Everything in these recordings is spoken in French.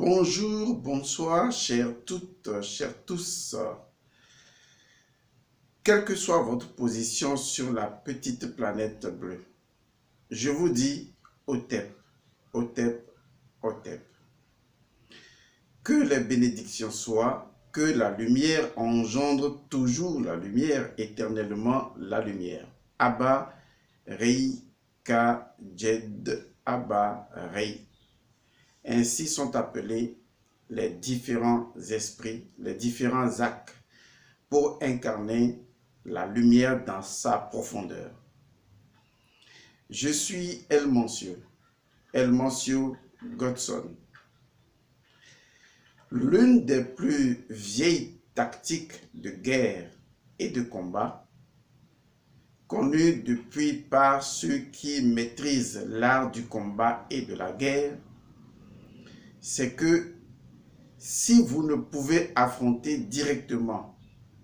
Bonjour, bonsoir, chères toutes, chers tous. Quelle que soit votre position sur la petite planète bleue, je vous dis Otep, Otep, Otep. Que les bénédictions soient, que la lumière engendre toujours la lumière, éternellement la lumière. Abba, Rei, Ka, Djed, Abba, Rei. Ainsi sont appelés les différents esprits, les différents actes pour incarner la lumière dans sa profondeur. Je suis El Mancio Godson. L'une des plus vieilles tactiques de guerre et de combat, connue depuis par ceux qui maîtrisent l'art du combat et de la guerre, c'est que si vous ne pouvez affronter directement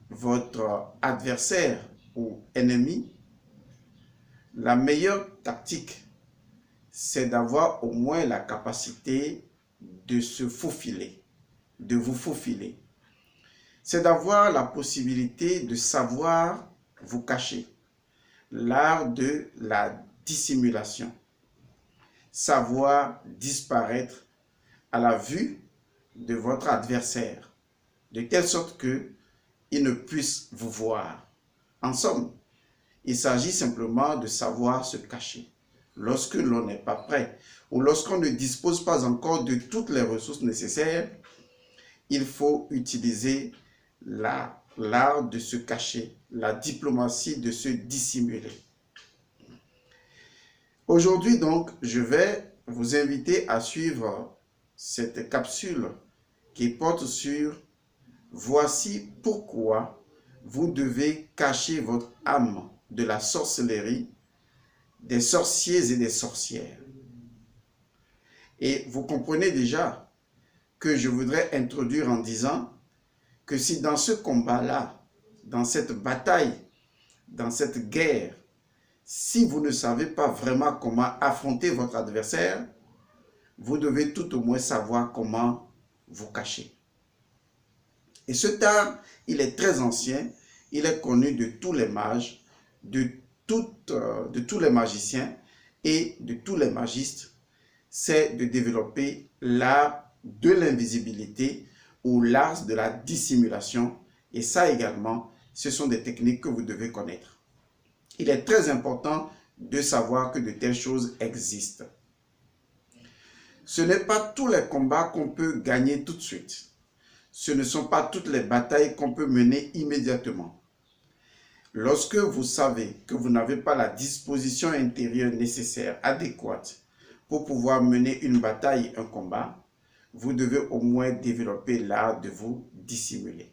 votre adversaire ou ennemi, la meilleure tactique, c'est d'avoir au moins la capacité de se faufiler, de vous faufiler. C'est d'avoir la possibilité de savoir vous cacher. L'art de la dissimulation. Savoir disparaître à la vue de votre adversaire, de telle sorte qu'il ne puisse vous voir. En somme, il s'agit simplement de savoir se cacher. Lorsque l'on n'est pas prêt ou lorsqu'on ne dispose pas encore de toutes les ressources nécessaires, il faut utiliser l'art de se cacher, la diplomatie de se dissimuler. Aujourd'hui donc, je vais vous inviter à suivre cette capsule qui porte sur « Voici pourquoi vous devez cacher votre âme de la sorcellerie, des sorciers et des sorcières. » Et vous comprenez déjà que je voudrais introduire en disant que si dans ce combat-là, dans cette bataille, dans cette guerre, si vous ne savez pas vraiment comment affronter votre adversaire, vous devez tout au moins savoir comment vous cacher. Et ce art, il est très ancien, il est connu de tous les mages, de tous les magiciens et de tous les magistes. C'est de développer l'art de l'invisibilité ou l'art de la dissimulation. Et ça également, ce sont des techniques que vous devez connaître. Il est très important de savoir que de telles choses existent. Ce n'est pas tous les combats qu'on peut gagner tout de suite. Ce ne sont pas toutes les batailles qu'on peut mener immédiatement. Lorsque vous savez que vous n'avez pas la disposition intérieure nécessaire, adéquate, pour pouvoir mener une bataille, un combat, vous devez au moins développer l'art de vous dissimuler.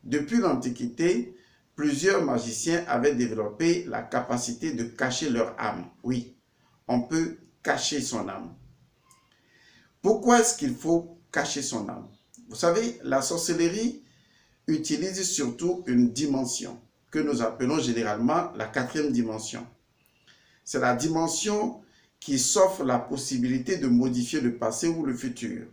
Depuis l'Antiquité, plusieurs magiciens avaient développé la capacité de cacher leur âme. Oui, on peut cacher son âme. Pourquoi est-ce qu'il faut cacher son âme? Vous savez, la sorcellerie utilise surtout une dimension que nous appelons généralement la quatrième dimension. C'est la dimension qui s'offre la possibilité de modifier le passé ou le futur.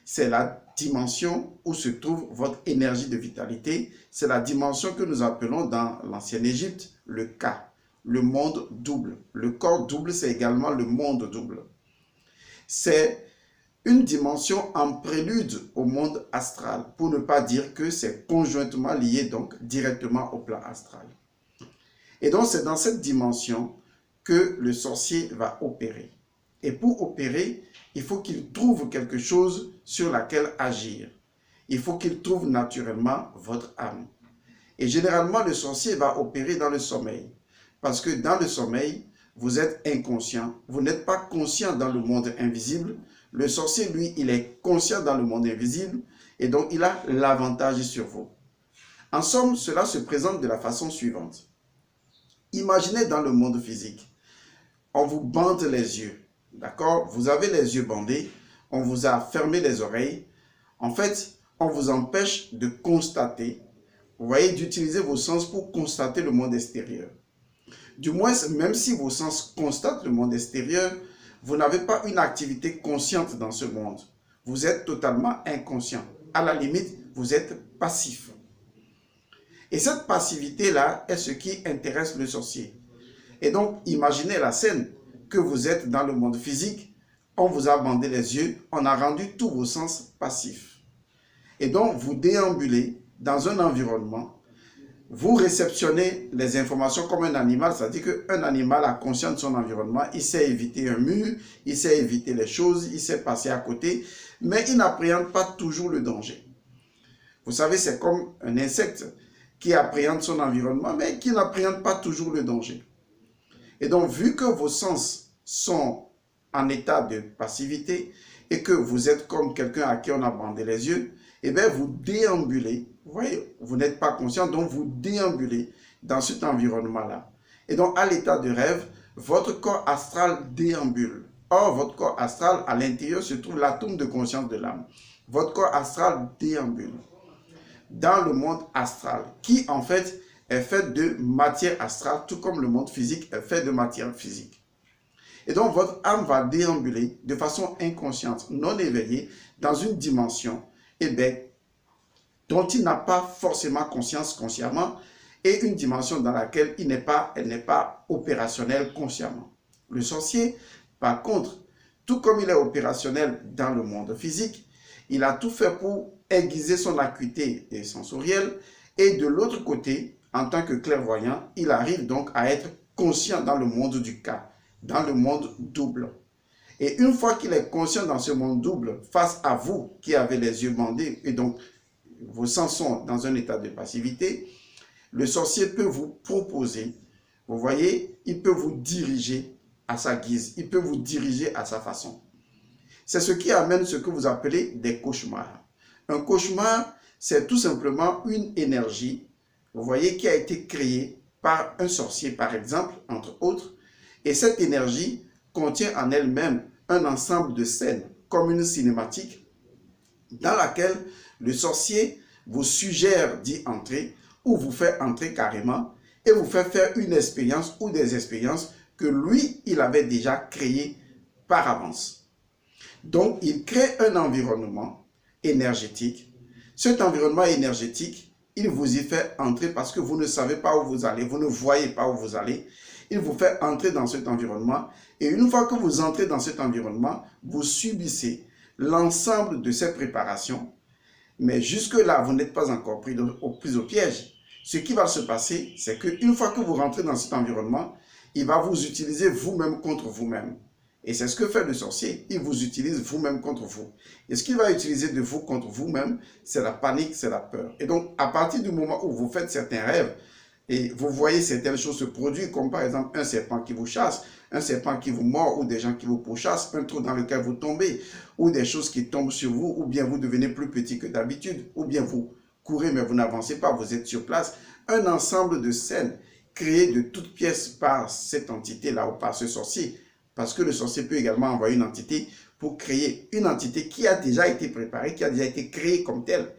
C'est la dimension où se trouve votre énergie de vitalité. C'est la dimension que nous appelons dans l'ancienne Égypte le Ka, le monde double. Le corps double, c'est également le monde double. C'est une dimension en prélude au monde astral, pour ne pas dire que c'est conjointement lié donc directement au plan astral. Et donc c'est dans cette dimension que le sorcier va opérer. Et pour opérer, il faut qu'il trouve quelque chose sur laquelle agir. Il faut qu'il trouve naturellement votre âme. Et généralement, le sorcier va opérer dans le sommeil. Parce que dans le sommeil, vous êtes inconscient. Vous n'êtes pas conscient dans le monde invisible. Le sorcier, lui, il est conscient dans le monde invisible. Et donc, il a l'avantage sur vous. En somme, cela se présente de la façon suivante. Imaginez dans le monde physique, on vous bande les yeux. D'accord? Vous avez les yeux bandés, on vous a fermé les oreilles. En fait, on vous empêche de constater, vous voyez, d'utiliser vos sens pour constater le monde extérieur. Du moins, même si vos sens constatent le monde extérieur, vous n'avez pas une activité consciente dans ce monde. vous êtes totalement inconscient. À la limite, vous êtes passif. Et cette passivité-là est ce qui intéresse le sorcier. Et donc, imaginez la scène que vous êtes dans le monde physique, on vous a bandé les yeux, on a rendu tous vos sens passifs. Et donc, vous déambulez dans un environnement, vous réceptionnez les informations comme un animal, c'est-à-dire qu'un animal a conscience de son environnement, il sait éviter un mur, il sait éviter les choses, il sait passer à côté, mais il n'appréhende pas toujours le danger. Vous savez, c'est comme un insecte qui appréhende son environnement, mais qui n'appréhende pas toujours le danger. Et donc, vu que vos sens sont en état de passivité et que vous êtes comme quelqu'un à qui on a bandé les yeux, eh bien, vous déambulez. Vous voyez, vous n'êtes pas conscient, donc vous déambulez dans cet environnement-là. Et donc, à l'état de rêve, votre corps astral déambule. Or, votre corps astral, à l'intérieur, se trouve l'atome de conscience de l'âme. Votre corps astral déambule dans le monde astral, qui en fait est fait de matière astrale, tout comme le monde physique est fait de matière physique. Et donc, votre âme va déambuler de façon inconsciente, non éveillée, dans une dimension dont il n'a pas forcément conscience consciemment, et une dimension dans laquelle elle n'est pas opérationnelle consciemment. Le sorcier, par contre, tout comme il est opérationnel dans le monde physique, il a tout fait pour aiguiser son acuité sensorielle, et de l'autre côté, en tant que clairvoyant, il arrive donc à être conscient dans le monde du cas, dans le monde double. Et une fois qu'il est conscient dans ce monde double, face à vous qui avez les yeux bandés, et donc vos sens sont dans un état de passivité, le sorcier peut vous proposer, vous voyez, il peut vous diriger à sa guise, il peut vous diriger à sa façon. C'est ce qui amène ce que vous appelez des cauchemars. Un cauchemar, c'est tout simplement une énergie, vous voyez, qui a été créée par un sorcier, par exemple, entre autres, et cette énergie contient en elle-même un ensemble de scènes, comme une cinématique, dans laquelle le sorcier vous suggère d'y entrer, ou vous fait entrer carrément, et vous fait faire une expérience ou des expériences que lui, il avait déjà créées par avance. Donc, il crée un environnement énergétique. Cet environnement énergétique, il vous y fait entrer parce que vous ne savez pas où vous allez, vous ne voyez pas où vous allez. Il vous fait entrer dans cet environnement et une fois que vous entrez dans cet environnement, vous subissez l'ensemble de ces préparations. Mais jusque-là, vous n'êtes pas encore pris au piège. Ce qui va se passer, c'est qu'une fois que vous rentrez dans cet environnement, il va vous utiliser vous-même contre vous-même. Et c'est ce que fait le sorcier. Il vous utilise vous-même contre vous. Et ce qu'il va utiliser de vous contre vous-même, c'est la panique, c'est la peur. Et donc, à partir du moment où vous faites certains rêves, et vous voyez certaines choses se produire, comme par exemple un serpent qui vous chasse, un serpent qui vous mord, ou des gens qui vous pourchassent, un trou dans lequel vous tombez, ou des choses qui tombent sur vous, ou bien vous devenez plus petit que d'habitude, ou bien vous courez mais vous n'avancez pas, vous êtes sur place. Un ensemble de scènes créées de toutes pièces par cette entité-là ou par ce sorcier. Parce que le sorcier peut également envoyer une entité pour créer une entité qui a déjà été préparée, qui a déjà été créée comme telle.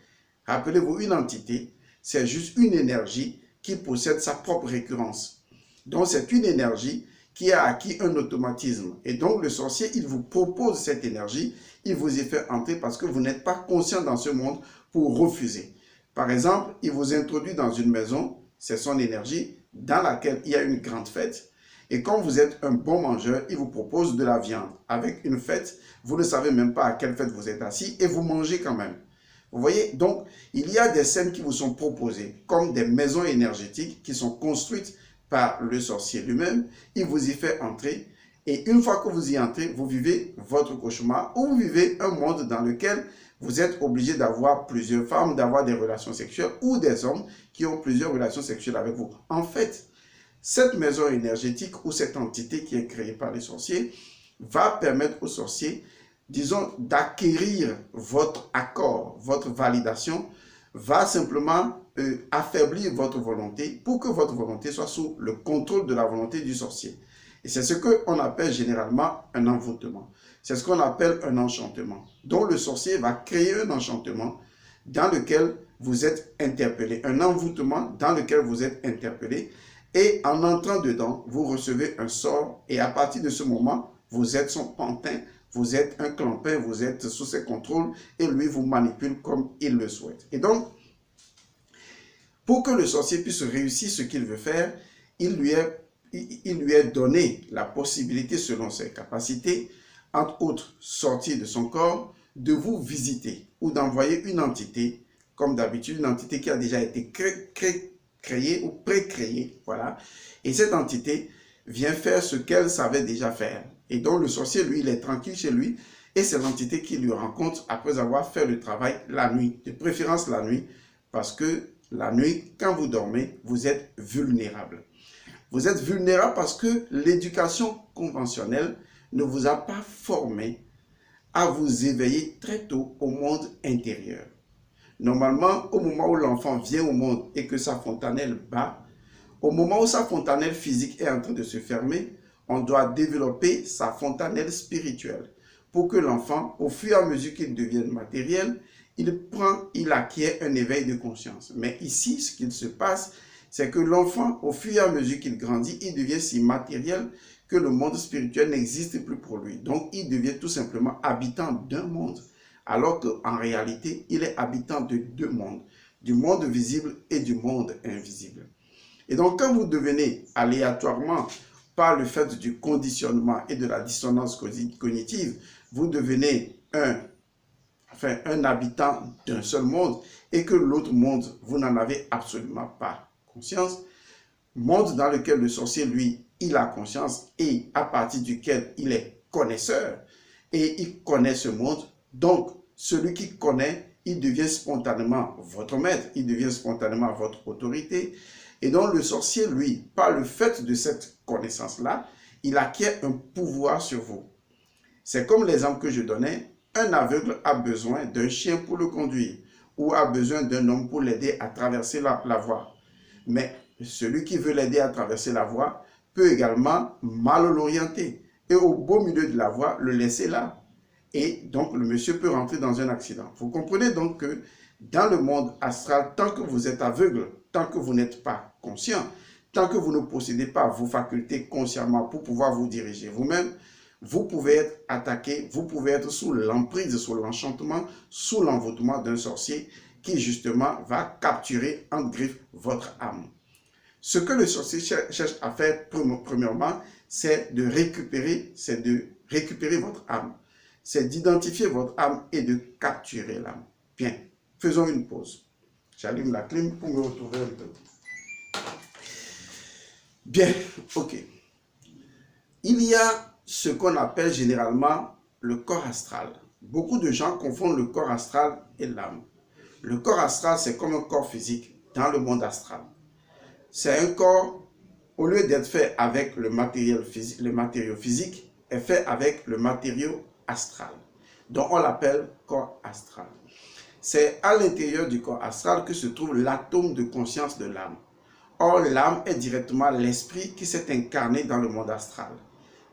Rappelez-vous, une entité, c'est juste une énergie qui possède sa propre récurrence. Donc, c'est une énergie qui a acquis un automatisme. Et donc, le sorcier, il vous propose cette énergie, il vous y fait entrer parce que vous n'êtes pas conscient dans ce monde pour refuser. Par exemple, il vous introduit dans une maison, c'est son énergie, dans laquelle il y a une grande fête. Et quand vous êtes un bon mangeur, il vous propose de la viande. Avec une fête, vous ne savez même pas à quelle fête vous êtes assis et vous mangez quand même. Vous voyez, donc, il y a des scènes qui vous sont proposées comme des maisons énergétiques qui sont construites par le sorcier lui-même. Il vous y fait entrer et une fois que vous y entrez, vous vivez votre cauchemar ou vous vivez un monde dans lequel vous êtes obligé d'avoir plusieurs femmes, d'avoir des relations sexuelles ou des hommes qui ont plusieurs relations sexuelles avec vous. En fait, cette maison énergétique ou cette entité qui est créée par les sorciers va permettre aux sorciers, disons, d'acquérir votre accord, votre validation, va simplement affaiblir votre volonté pour que votre volonté soit sous le contrôle de la volonté du sorcier. Et c'est ce qu'on appelle généralement un envoûtement. C'est ce qu'on appelle un enchantement. Donc le sorcier va créer un enchantement dans lequel vous êtes interpellé, un envoûtement dans lequel vous êtes interpellé. Et en entrant dedans, vous recevez un sort et à partir de ce moment, vous êtes son pantin, vous êtes un clampin, vous êtes sous ses contrôles et lui vous manipule comme il le souhaite. Et donc, pour que le sorcier puisse réussir ce qu'il veut faire, il lui est donné la possibilité, selon ses capacités, entre autres sortir de son corps, de vous visiter ou d'envoyer une entité, comme d'habitude, une entité qui a déjà été créée ou pré-créée, voilà. Et cette entité vient faire ce qu'elle savait déjà faire. Et donc le sorcier, lui, il est tranquille chez lui et c'est l'entité qui lui rencontre après avoir fait le travail la nuit, de préférence la nuit, parce que la nuit, quand vous dormez, vous êtes vulnérable. Vous êtes vulnérable parce que l'éducation conventionnelle ne vous a pas formé à vous éveiller très tôt au monde intérieur. Normalement, au moment où l'enfant vient au monde et que sa fontanelle bat, au moment où sa fontanelle physique est en train de se fermer, on doit développer sa fontanelle spirituelle pour que l'enfant, au fur et à mesure qu'il devienne matériel, il acquiert un éveil de conscience. Mais ici, ce qu'il se passe, c'est que l'enfant, au fur et à mesure qu'il grandit, il devient si matériel que le monde spirituel n'existe plus pour lui. Donc, il devient tout simplement habitant d'un monde, alors qu'en réalité, il est habitant de deux mondes, du monde visible et du monde invisible. Et donc, quand vous devenez aléatoirement, par le fait du conditionnement et de la dissonance cognitive, vous devenez un habitant d'un seul monde et que l'autre monde, vous n'en avez absolument pas conscience, monde dans lequel le sorcier, lui, il a conscience et à partir duquel il est connaisseur et il connaît ce monde. Donc, celui qui connaît, il devient spontanément votre maître, il devient spontanément votre autorité. Et donc, le sorcier, lui, par le fait de cette connaissance-là, il acquiert un pouvoir sur vous. C'est comme l'exemple que je donnais, un aveugle a besoin d'un chien pour le conduire ou a besoin d'un homme pour l'aider à traverser la voie. Mais celui qui veut l'aider à traverser la voie peut également mal l'orienter et au beau milieu de la voie, le laisser là. Et donc, le monsieur peut rentrer dans un accident. Vous comprenez donc que dans le monde astral, tant que vous êtes aveugle, tant que vous n'êtes pas conscient, tant que vous ne possédez pas vos facultés consciemment pour pouvoir vous diriger vous-même, vous pouvez être attaqué, vous pouvez être sous l'emprise, sous l'enchantement, sous l'envoûtement d'un sorcier qui justement va capturer en griffe votre âme. Ce que le sorcier cherche à faire premièrement, c'est de récupérer votre âme. C'est d'identifier votre âme et de capturer l'âme. Bien, faisons une pause. J'allume la clim pour me retrouver un peu. Bien, ok. Il y a ce qu'on appelle généralement le corps astral. Beaucoup de gens confondent le corps astral et l'âme. Le corps astral, c'est comme un corps physique dans le monde astral. C'est un corps, au lieu d'être fait avec le matériau physique, est fait avec le matériau astral. Donc on l'appelle corps astral. C'est à l'intérieur du corps astral que se trouve l'atome de conscience de l'âme. Or, l'âme est directement l'esprit qui s'est incarné dans le monde astral.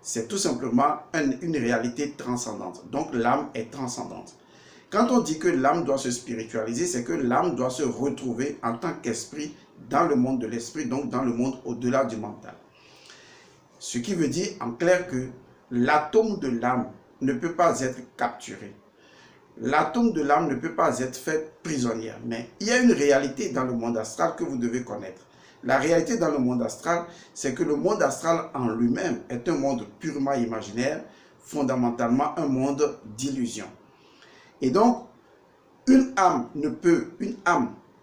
C'est tout simplement une réalité transcendante. Donc, l'âme est transcendante. Quand on dit que l'âme doit se spiritualiser, c'est que l'âme doit se retrouver en tant qu'esprit dans le monde de l'esprit, donc dans le monde au-delà du mental. Ce qui veut dire en clair que l'atome de l'âme ne peut pas être capturé. L'atome de l'âme ne peut pas être fait prisonnière. Mais il y a une réalité dans le monde astral que vous devez connaître. La réalité dans le monde astral, c'est que le monde astral en lui-même est un monde purement imaginaire, fondamentalement un monde d'illusion. Et donc, une âme,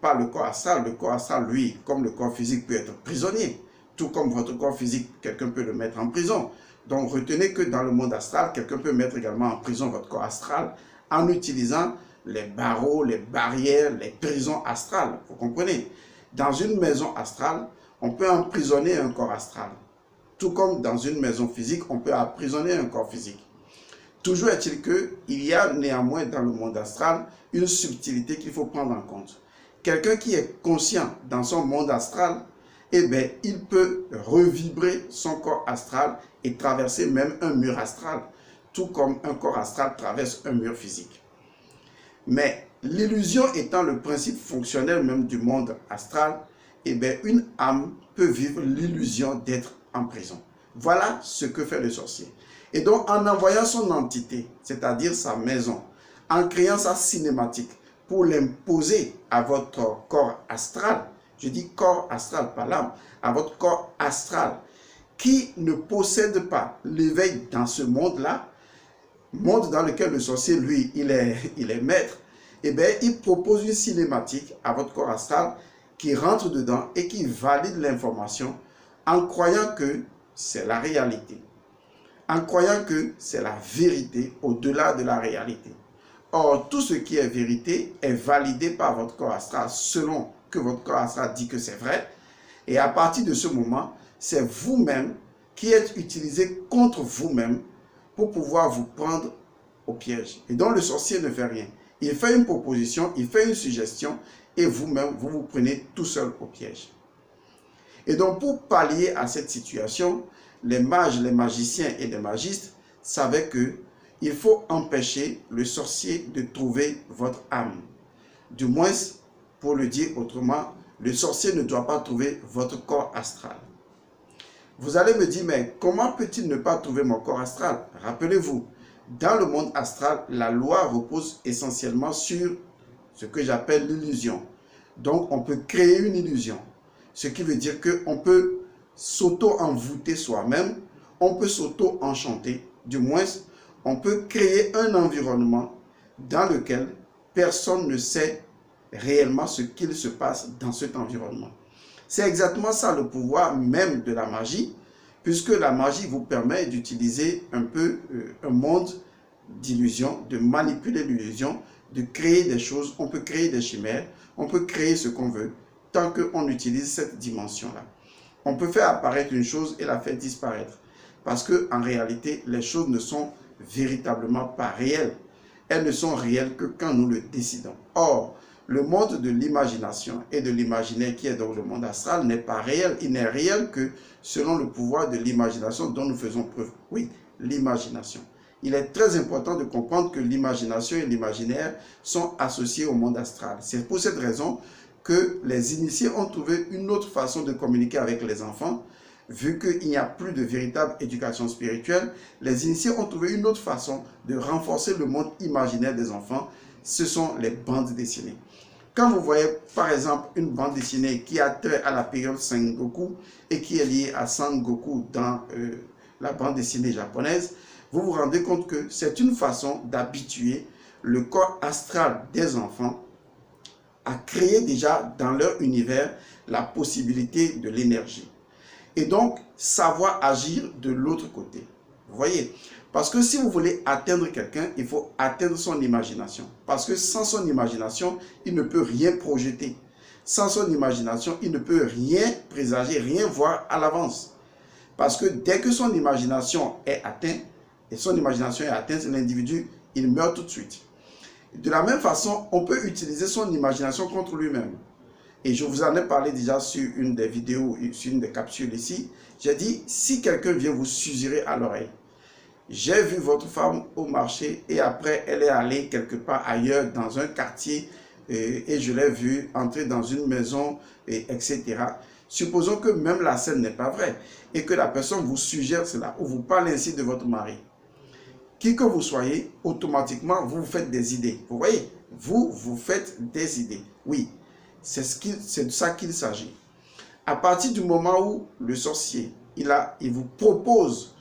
pas le corps astral, lui, comme le corps physique, peut être prisonnier. Tout comme votre corps physique, quelqu'un peut le mettre en prison. Donc, retenez que dans le monde astral, quelqu'un peut mettre également en prison votre corps astral en utilisant les barreaux, les barrières, les prisons astrales. Vous comprenez? Dans une maison astrale, on peut emprisonner un corps astral. Tout comme dans une maison physique, on peut emprisonner un corps physique. Toujours est-il qu'il y a néanmoins dans le monde astral une subtilité qu'il faut prendre en compte. Quelqu'un qui est conscient dans son monde astral, eh bien, il peut revibrer son corps astral et traverser même un mur astral, tout comme un corps astral traverse un mur physique. Mais l'illusion étant le principe fonctionnel même du monde astral, eh bien, une âme peut vivre l'illusion d'être en prison. Voilà ce que fait le sorcier. Et donc, en envoyant son entité, c'est-à-dire sa maison, en créant sa cinématique pour l'imposer à votre corps astral, je dis corps astral, pas l'âme, à votre corps astral, qui ne possède pas l'éveil dans ce monde-là, monde dans lequel le sorcier, lui, il est maître, eh bien, il propose une cinématique à votre corps astral qui rentre dedans et qui valide l'information en croyant que c'est la réalité, en croyant que c'est la vérité au-delà de la réalité. Or, tout ce qui est vérité est validé par votre corps astral selon que votre corps astral dit que c'est vrai. Et à partir de ce moment, c'est vous-même qui êtes utilisé contre vous-même pour pouvoir vous prendre au piège. Et donc, le sorcier ne fait rien. Il fait une proposition, il fait une suggestion et vous-même, vous vous prenez tout seul au piège. Et donc, pour pallier à cette situation, les mages, les magiciens et les magistes savaient qu'il faut empêcher le sorcier de trouver votre âme. Du moins, pour le dire autrement, le sorcier ne doit pas trouver votre corps astral. Vous allez me dire, mais comment peut-il ne pas trouver mon corps astral? Rappelez-vous, dans le monde astral, la loi repose essentiellement sur ce que j'appelle l'illusion. Donc, on peut créer une illusion. Ce qui veut dire qu'on peut s'auto-envoûter soi-même, on peut s'auto-enchanter. Du moins, on peut créer un environnement dans lequel personne ne sait réellement ce qu'il se passe dans cet environnement. C'est exactement ça le pouvoir même de la magie, puisque la magie vous permet d'utiliser un peu un monde d'illusions, de manipuler l'illusion, de créer des choses. On peut créer des chimères, on peut créer ce qu'on veut, tant qu'on utilise cette dimension-là. On peut faire apparaître une chose et la faire disparaître, parce qu'en réalité, les choses ne sont véritablement pas réelles. Elles ne sont réelles que quand nous le décidons. Or, le monde de l'imagination et de l'imaginaire qui est dans le monde astral n'est pas réel. Il n'est réel que selon le pouvoir de l'imagination dont nous faisons preuve. Oui, l'imagination. Il est très important de comprendre que l'imagination et l'imaginaire sont associés au monde astral. C'est pour cette raison que les initiés ont trouvé une autre façon de communiquer avec les enfants. Vu qu'il n'y a plus de véritable éducation spirituelle, les initiés ont trouvé une autre façon de renforcer le monde imaginaire des enfants. Ce sont les bandes dessinées. Quand vous voyez par exemple une bande dessinée qui a trait à la période Sengoku et qui est liée à Sangoku dans la bande dessinée japonaise, vous vous rendez compte que c'est une façon d'habituer le corps astral des enfants à créer déjà dans leur univers la possibilité de l'énergie. Et donc, savoir agir de l'autre côté. Vous voyez? Parce que si vous voulez atteindre quelqu'un, il faut atteindre son imagination. Parce que sans son imagination, il ne peut rien projeter. Sans son imagination, il ne peut rien présager, rien voir à l'avance. Parce que dès que son imagination est atteinte, l'individu, il meurt tout de suite. De la même façon, on peut utiliser son imagination contre lui-même. Et je vous en ai parlé déjà sur une des vidéos, sur une des capsules ici. J'ai dit, si quelqu'un vient vous susurrer à l'oreille, j'ai vu votre femme au marché et après elle est allée quelque part ailleurs dans un quartier et je l'ai vue entrer dans une maison, etc. Supposons que même la scène n'est pas vraie et que la personne vous suggère cela ou vous parle ainsi de votre mari. Qui que vous soyez, automatiquement vous vous faites des idées. Vous voyez, vous vous faites des idées. Oui, c'est de ça qu'il s'agit. À partir du moment où le sorcier, il vous propose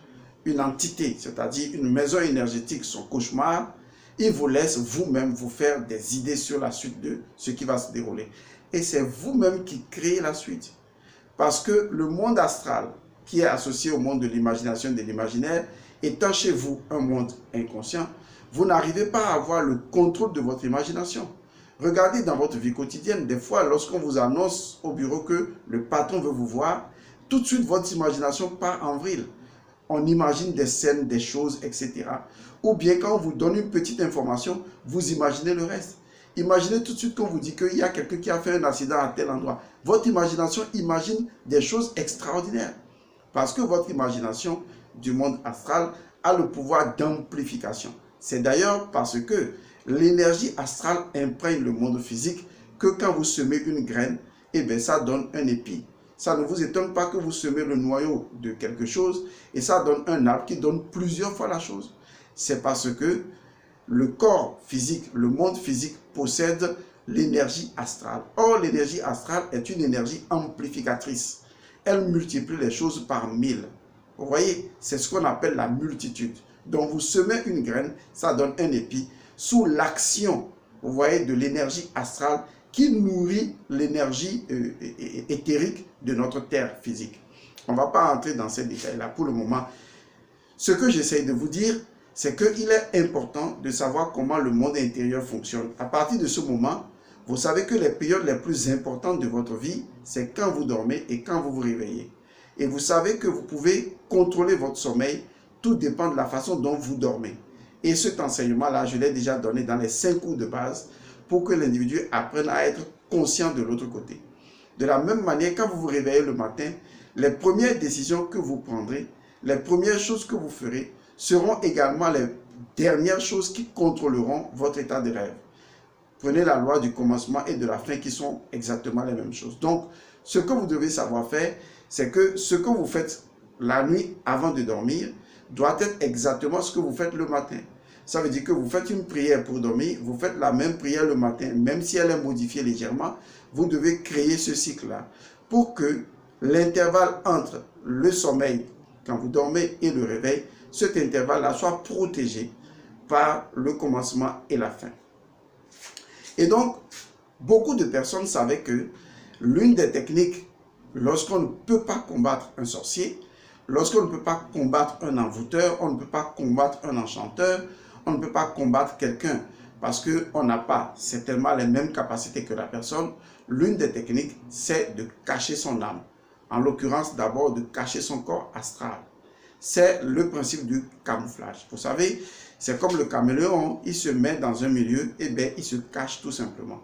une entité, c'est-à-dire une maison énergétique, son cauchemar, il vous laisse vous-même vous faire des idées sur la suite de ce qui va se dérouler. Et c'est vous-même qui créez la suite. Parce que le monde astral, qui est associé au monde de l'imagination et de l'imaginaire, étant chez vous un monde inconscient, vous n'arrivez pas à avoir le contrôle de votre imagination. Regardez dans votre vie quotidienne, des fois, lorsqu'on vous annonce au bureau que le patron veut vous voir, tout de suite, votre imagination part en vrille. On imagine des scènes, des choses, etc. Ou bien quand on vous donne une petite information, vous imaginez le reste. Imaginez tout de suite qu'on vous dit qu'il y a quelqu'un qui a fait un accident à tel endroit. Votre imagination imagine des choses extraordinaires. Parce que votre imagination du monde astral a le pouvoir d'amplification. C'est d'ailleurs parce que l'énergie astrale imprègne le monde physique que quand vous semez une graine, eh bien ça donne un épi. Ça ne vous étonne pas que vous semez le noyau de quelque chose et ça donne un arbre qui donne plusieurs fois la chose. C'est parce que le corps physique, le monde physique possède l'énergie astrale. Or, l'énergie astrale est une énergie amplificatrice. Elle multiplie les choses par 1000. Vous voyez, c'est ce qu'on appelle la multitude. Donc, vous semez une graine, ça donne un épi sous l'action, vous voyez, de l'énergie astrale qui nourrit l'énergie éthérique de notre terre physique. On ne va pas entrer dans ces détails-là pour le moment. Ce que j'essaie de vous dire, c'est qu'il est important de savoir comment le monde intérieur fonctionne. À partir de ce moment, vous savez que les périodes les plus importantes de votre vie, c'est quand vous dormez et quand vous vous réveillez. Et vous savez que vous pouvez contrôler votre sommeil, tout dépend de la façon dont vous dormez. Et cet enseignement-là, je l'ai déjà donné dans les 5 cours de base pour que l'individu apprenne à être conscient de l'autre côté. De la même manière, quand vous vous réveillez le matin, les premières décisions que vous prendrez, les premières choses que vous ferez, seront également les dernières choses qui contrôleront votre état de rêve. Prenez la loi du commencement et de la fin qui sont exactement les mêmes choses. Donc, ce que vous devez savoir faire, c'est que ce que vous faites la nuit avant de dormir doit être exactement ce que vous faites le matin. Ça veut dire que vous faites une prière pour dormir, vous faites la même prière le matin, même si elle est modifiée légèrement, vous devez créer ce cycle-là pour que l'intervalle entre le sommeil, quand vous dormez, et le réveil, cet intervalle-là soit protégé par le commencement et la fin. Et donc, beaucoup de personnes savaient que l'une des techniques, lorsqu'on ne peut pas combattre un sorcier, lorsqu'on ne peut pas combattre un envoûteur, on ne peut pas combattre un enchanteur, on ne peut pas combattre quelqu'un parce qu'on n'a pas certainement les mêmes capacités que la personne, l'une des techniques, c'est de cacher son âme. En l'occurrence, d'abord, de cacher son corps astral. C'est le principe du camouflage. Vous savez, c'est comme le caméléon, il se met dans un milieu, et bien, il se cache tout simplement.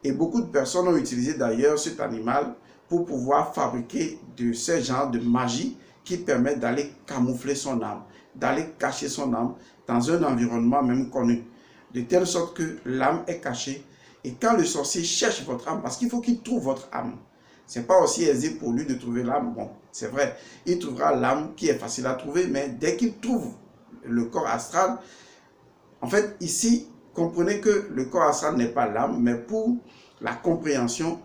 Et beaucoup de personnes ont utilisé d'ailleurs cet animal pour pouvoir fabriquer de ce genre de magie qui permet d'aller camoufler son âme, d'aller cacher son âme dans un environnement même connu. De telle sorte que l'âme est cachée. Et quand le sorcier cherche votre âme, parce qu'il faut qu'il trouve votre âme, ce n'est pas aussi aisé pour lui de trouver l'âme. Bon, c'est vrai, il trouvera l'âme qui est facile à trouver, mais dès qu'il trouve le corps astral, en fait, ici, comprenez que le corps astral n'est pas l'âme, mais pour la compréhension,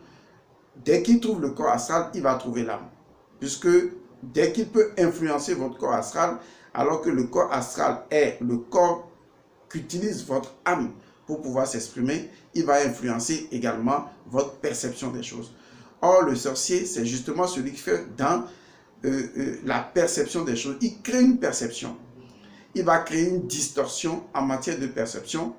dès qu'il trouve le corps astral, il va trouver l'âme. Puisque dès qu'il peut influencer votre corps astral, alors que le corps astral est le corps qu'utilise votre âme pour pouvoir s'exprimer, il va influencer également votre perception des choses. Or, le sorcier, c'est justement celui qui fait dans la perception des choses. Il crée une perception. Il va créer une distorsion en matière de perception.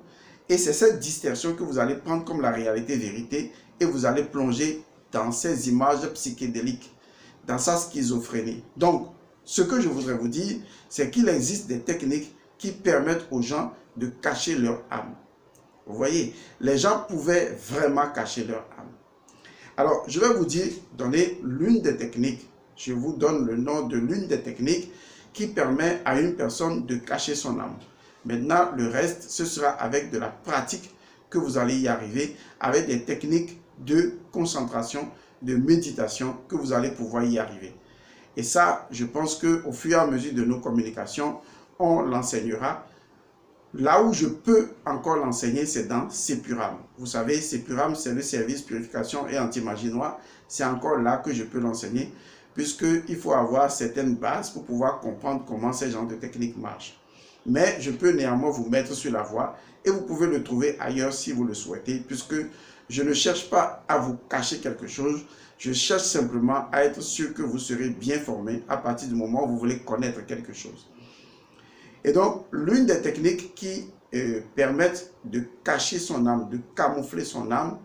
Et c'est cette distorsion que vous allez prendre comme la réalité-vérité et vous allez plonger dans ces images psychédéliques, dans sa schizophrénie. Donc, ce que je voudrais vous dire, c'est qu'il existe des techniques qui permettent aux gens de cacher leur âme. Vous voyez, les gens pouvaient vraiment cacher leur âme. Alors, je vais vous donner l'une des techniques. Je vous donne le nom de l'une des techniques qui permet à une personne de cacher son âme. Maintenant, le reste, ce sera avec de la pratique que vous allez y arriver, avec des techniques de concentration, de méditation, que vous allez pouvoir y arriver. Et ça, je pense qu'au fur et à mesure de nos communications, on l'enseignera. Là où je peux encore l'enseigner, c'est dans Sepuram. Vous savez, Sepuram, c'est le service purification et anti-magie noire. C'est encore là que je peux l'enseigner, puisqu'il faut avoir certaines bases pour pouvoir comprendre comment ces genres de techniques marchent. Mais je peux néanmoins vous mettre sur la voie et vous pouvez le trouver ailleurs si vous le souhaitez, puisque je ne cherche pas à vous cacher quelque chose, je cherche simplement à être sûr que vous serez bien formé à partir du moment où vous voulez connaître quelque chose. Et donc, l'une des techniques qui permettent de cacher son âme, de camoufler son âme,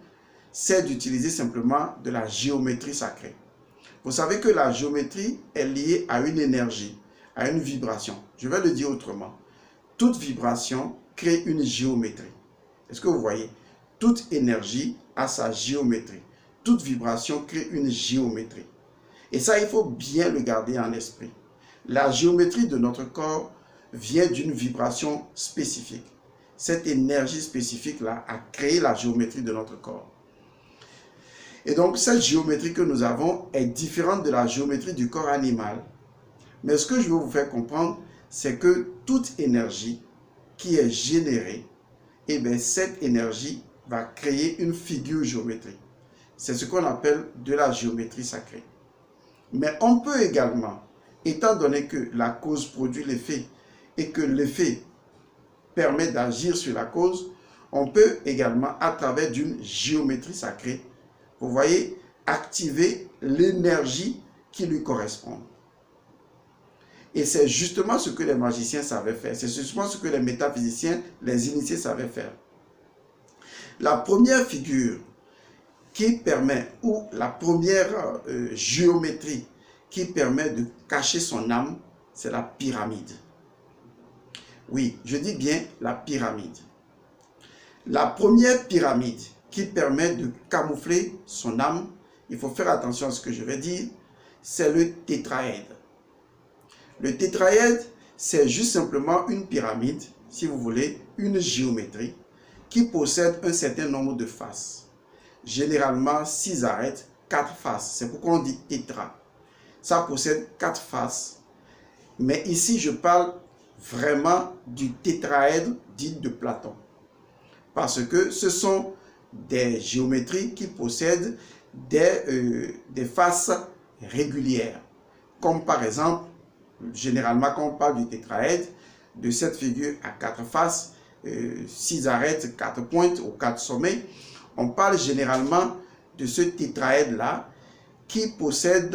c'est d'utiliser simplement de la géométrie sacrée. Vous savez que la géométrie est liée à une énergie, à une vibration. Je vais le dire autrement. Toute vibration crée une géométrie. Est-ce que vous voyez? Toute énergie a sa géométrie. Toute vibration crée une géométrie. Et ça, il faut bien le garder en esprit. La géométrie de notre corps vient d'une vibration spécifique. Cette énergie spécifique-là a créé la géométrie de notre corps. Et donc, cette géométrie que nous avons est différente de la géométrie du corps animal. Mais ce que je veux vous faire comprendre, c'est que toute énergie qui est générée, eh bien, cette énergie va créer une figure géométrique. C'est ce qu'on appelle de la géométrie sacrée. Mais on peut également, étant donné que la cause produit l'effet et que l'effet permet d'agir sur la cause, on peut également, à travers d'une géométrie sacrée, vous voyez, activer l'énergie qui lui correspond. Et c'est justement ce que les magiciens savaient faire. C'est justement ce que les métaphysiciens, les initiés savaient faire. La première figure qui permet, ou la première géométrie qui permet de cacher son âme, c'est la pyramide. Oui, je dis bien la pyramide. La première pyramide qui permet de camoufler son âme, il faut faire attention à ce que je vais dire, c'est le tétraèdre. Le tétraèdre, c'est juste simplement une pyramide, si vous voulez, une géométrie, qui possède un certain nombre de faces. Généralement 6 arêtes, 4 faces. C'est pourquoi on dit tétra. Ça possède 4 faces. Mais ici, je parle vraiment du tétraèdre dit de Platon. Parce que ce sont des géométries qui possèdent des faces régulières. Comme par exemple, généralement quand on parle du tétraèdre, de cette figure à 4 faces, 6 arêtes, 4 pointes ou 4 sommets, on parle généralement de ce tétraèdre-là qui possède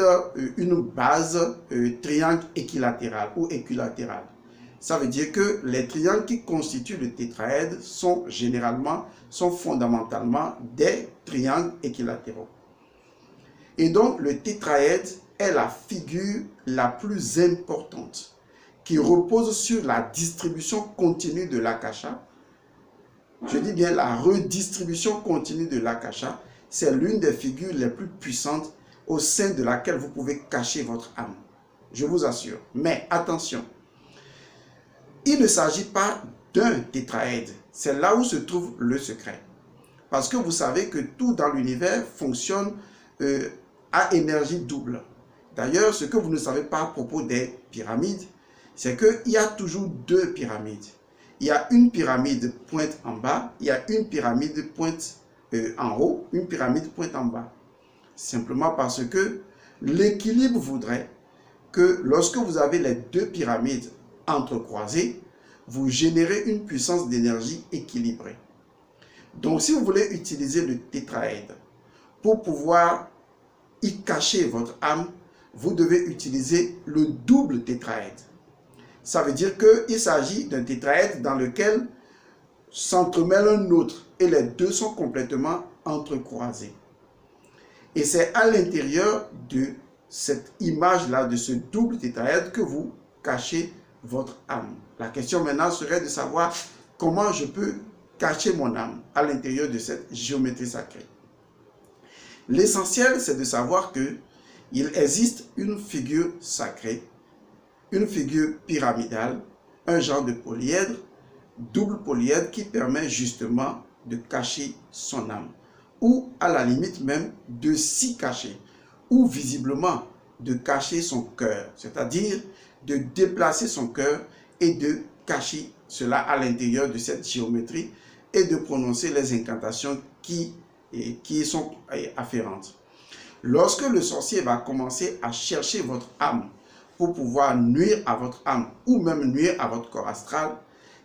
une base triangle équilatéral ou équilatéral. Ça veut dire que les triangles qui constituent le tétraèdre sont fondamentalement des triangles équilatéraux. Et donc le tétraèdre est la figure la plus importante qui repose sur la distribution continue de l'akasha. Je dis bien la redistribution continue de l'akasha. C'est l'une des figures les plus puissantes au sein de laquelle vous pouvez cacher votre âme. Je vous assure. Mais attention, il ne s'agit pas d'un tétraèdre. C'est là où se trouve le secret. Parce que vous savez que tout dans l'univers fonctionne à énergie double. D'ailleurs, ce que vous ne savez pas à propos des pyramides, c'est qu'il y a toujours 2 pyramides. Il y a une pyramide pointe en bas, il y a une pyramide pointe en haut, une pyramide pointe en bas. Simplement parce que l'équilibre voudrait que lorsque vous avez les 2 pyramides entrecroisées, vous générez une puissance d'énergie équilibrée. Donc si vous voulez utiliser le tétraèdre pour pouvoir y cacher votre âme, vous devez utiliser le double tétraèdre. Ça veut dire qu'il s'agit d'un tétraèdre dans lequel s'entremêle un autre et les 2 sont complètement entrecroisés. Et c'est à l'intérieur de cette image-là, de ce double tétraèdre, que vous cachez votre âme. La question maintenant serait de savoir comment je peux cacher mon âme à l'intérieur de cette géométrie sacrée. L'essentiel, c'est de savoir qu'il existe une figure sacrée, une figure pyramidale, un genre de polyèdre, double polyèdre qui permet justement de cacher son âme. Ou à la limite même de s'y cacher. Ou visiblement de cacher son cœur. C'est-à-dire de déplacer son cœur et de cacher cela à l'intérieur de cette géométrie et de prononcer les incantations qui sont afférentes. Lorsque le sorcier va commencer à chercher votre âme pour pouvoir nuire à votre âme ou même nuire à votre corps astral,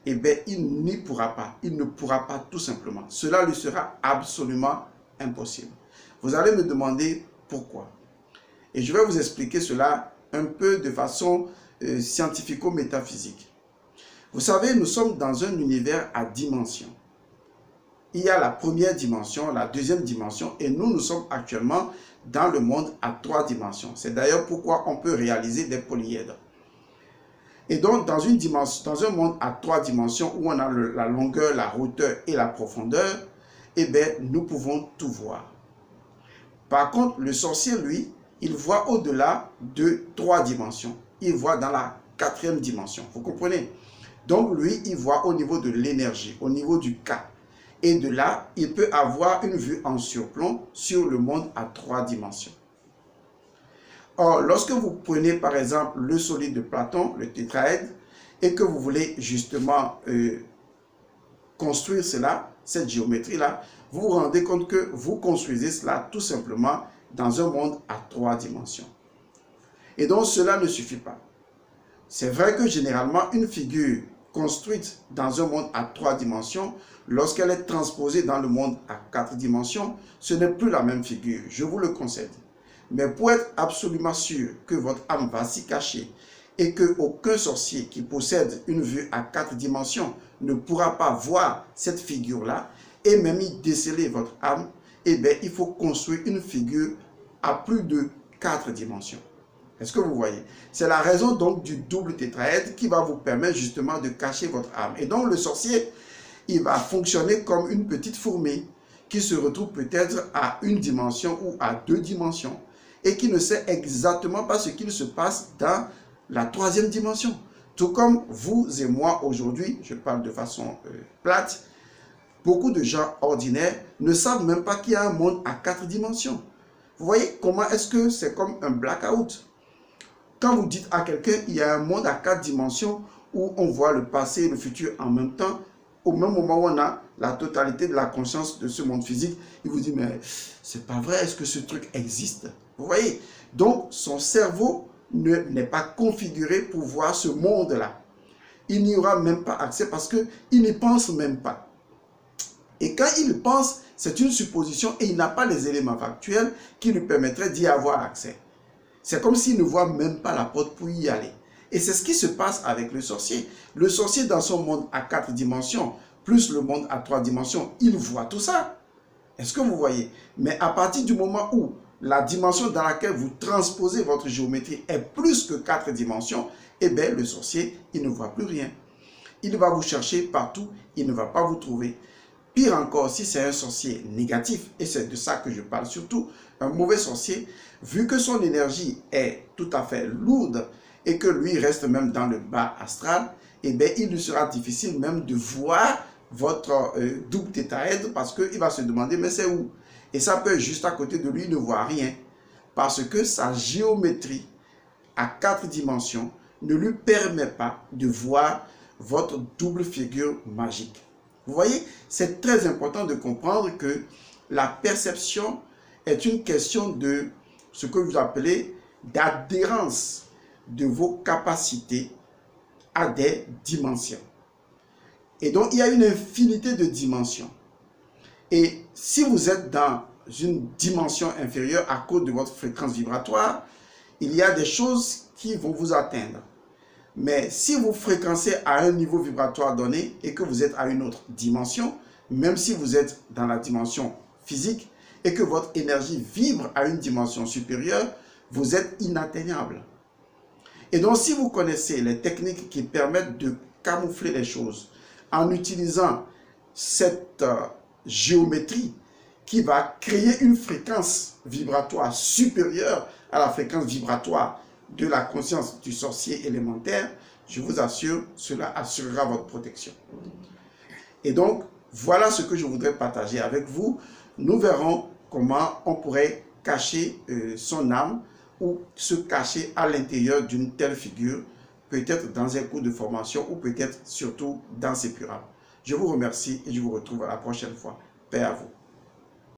eh bien, il n'y pourra pas. Il ne pourra pas tout simplement. Cela lui sera absolument impossible. Vous allez me demander pourquoi. Et je vais vous expliquer cela un peu de façon scientifico-métaphysique. Vous savez, nous sommes dans un univers à dimensions. Il y a la première dimension, la deuxième dimension, et nous sommes actuellement dans le monde à 3 dimensions. C'est d'ailleurs pourquoi on peut réaliser des polyèdres. Et donc, dans un monde à 3 dimensions où on a la longueur, la hauteur et la profondeur, eh bien, nous pouvons tout voir. Par contre, le sorcier, lui, il voit au-delà de 3 dimensions. Il voit dans la 4e dimension. Vous comprenez? Donc, lui, il voit au niveau de l'énergie, au niveau du cas. Et de là, il peut avoir une vue en surplomb sur le monde à 3 dimensions. Or, lorsque vous prenez par exemple le solide de Platon, le tétraèdre, et que vous voulez justement construire cela, cette géométrie-là, vous vous rendez compte que vous construisez cela tout simplement dans un monde à 3 dimensions. Et donc cela ne suffit pas. C'est vrai que généralement une figure construite dans un monde à 3 dimensions, lorsqu'elle est transposée dans le monde à 4 dimensions, ce n'est plus la même figure, je vous le concède. Mais pour être absolument sûr que votre âme va s'y cacher et qu'aucun sorcier qui possède une vue à 4 dimensions ne pourra pas voir cette figure-là et même y déceler votre âme, eh bien, il faut construire une figure à plus de 4 dimensions. Est-ce que vous voyez? C'est la raison donc du double tétraèdre qui va vous permettre justement de cacher votre âme. Et donc le sorcier, il va fonctionner comme une petite fourmi qui se retrouve peut-être à 1 dimension ou à 2 dimensions et qui ne sait exactement pas ce qu'il se passe dans la 3e dimension. Tout comme vous et moi aujourd'hui, je parle de façon plate, beaucoup de gens ordinaires ne savent même pas qu'il y a un monde à 4 dimensions. Vous voyez comment est-ce que c'est comme un blackout? Quand vous dites à quelqu'un il y a un monde à 4 dimensions où on voit le passé et le futur en même temps, au même moment où on a la totalité de la conscience de ce monde physique, il vous dit mais c'est pas vrai, est-ce que ce truc existe? Vous voyez? Donc son cerveau n'est pas configuré pour voir ce monde-là. Il n'y aura même pas accès parce qu'il n'y pense même pas. Et quand il pense, c'est une supposition et il n'a pas les éléments factuels qui lui permettraient d'y avoir accès. C'est comme s'il ne voit même pas la porte pour y aller. Et c'est ce qui se passe avec le sorcier. Le sorcier dans son monde à 4 dimensions, plus le monde à 3 dimensions, il voit tout ça. Est-ce que vous voyez? Mais à partir du moment où la dimension dans laquelle vous transposez votre géométrie est plus que 4 dimensions, eh bien le sorcier, il ne voit plus rien. Il va vous chercher partout, il ne va pas vous trouver. Pire encore, si c'est un sorcier négatif, et c'est de ça que je parle surtout, un mauvais sorcier, vu que son énergie est tout à fait lourde et que lui reste même dans le bas astral, eh bien, il lui sera difficile même de voir votre double tétraèdre parce qu'il va se demander, mais c'est où? Et ça peut être juste à côté de lui, il ne voit rien. Parce que sa géométrie à 4 dimensions ne lui permet pas de voir votre double figure magique. Vous voyez, c'est très important de comprendre que la perception est une question de ce que vous appelez d'adhérence de vos capacités à des dimensions. Et donc, il y a une infinité de dimensions. Et si vous êtes dans une dimension inférieure à cause de votre fréquence vibratoire, il y a des choses qui vont vous atteindre. Mais si vous fréquencez à un niveau vibratoire donné et que vous êtes à une autre dimension, même si vous êtes dans la dimension physique et que votre énergie vibre à une dimension supérieure, vous êtes inatteignable. Et donc, si vous connaissez les techniques qui permettent de camoufler les choses en utilisant cette géométrie qui va créer une fréquence vibratoire supérieure à la fréquence vibratoire de la conscience du sorcier élémentaire, je vous assure, cela assurera votre protection. Et donc, voilà ce que je voudrais partager avec vous. Nous verrons comment on pourrait cacher son âme ou se cacher à l'intérieur d'une telle figure, peut-être dans un cours de formation ou peut-être surtout dans ses purables. Je vous remercie et je vous retrouve à la prochaine fois. Paix à vous.